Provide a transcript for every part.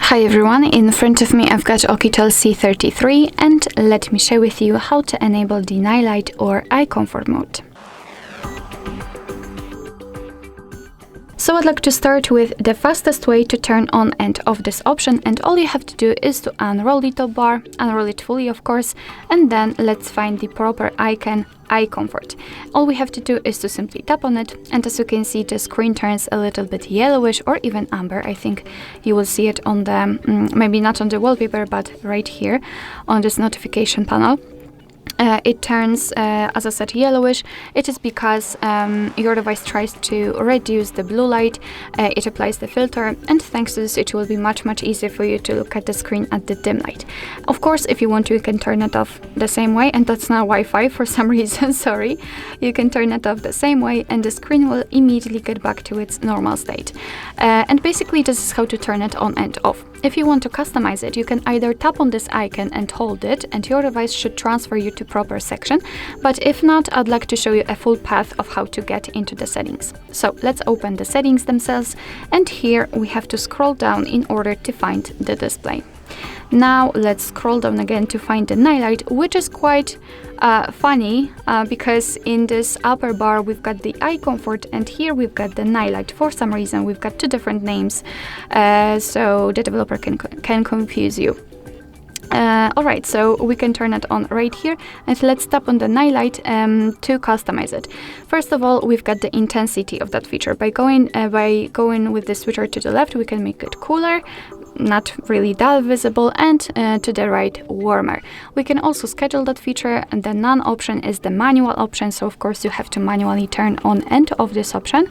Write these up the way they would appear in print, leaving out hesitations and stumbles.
Hi everyone, in front of me I've got OUKITEL C33 and let me share with you how to enable the night light or eye comfort mode. So I'd like to start with the fastest way to turn on and off this option, and all you have to do is to unroll the top bar, unroll it fully of course, and then let's find the proper icon, eye comfort. All we have to do is to simply tap on it, and as you can see the screen turns a little bit yellowish or even amber. I think you will see it on the, maybe not on the wallpaper, but right here on this notification panel. It turns, as I said, yellowish. It is because your device tries to reduce the blue light. It applies the filter, and thanks to this it will be much easier for you to look at the screen at the dim light. Of course, if you want to, you can turn it off the same way, and that's not Wi-Fi for some reason, sorry. You can turn it off the same way and the screen will immediately get back to its normal state. And basically this is how to turn it on and off. If you want to customize it, you can either tap on this icon and hold it, and your device should transfer you to proper section. But if not, I'd like to show you a full path of how to get into the settings. So let's open the settings themselves, and here we have to scroll down in order to find the display. Now let's scroll down again to find the night light, which is quite funny because in this upper bar we've got the eye comfort and here we've got the night light. For some reason we've got two different names, so the developer can confuse you. Alright, so we can turn it on right here, and let's tap on the night light to customize it. First of all, we've got the intensity of that feature. By going with the switcher to the left, we can make it cooler, not really that visible, and to the right, warmer. We can also schedule that feature, and the none option is the manual option, so of course you have to manually turn on and off this option.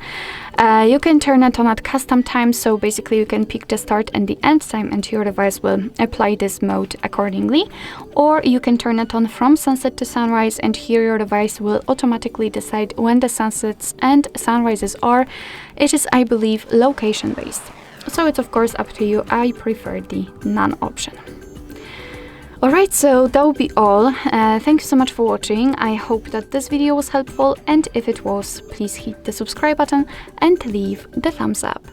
You can turn it on at custom times, so basically you can pick the start and the end time and your device will apply this mode accordingly. Or you can turn it on from sunset to sunrise, and here your device will automatically decide when the sunsets and sunrises are. It is, I believe, location based. So it's of course up to you. I prefer the none option. Alright, so that will be all. Thank you so much for watching. I hope that this video was helpful, and if it was, please hit the subscribe button and leave the thumbs up.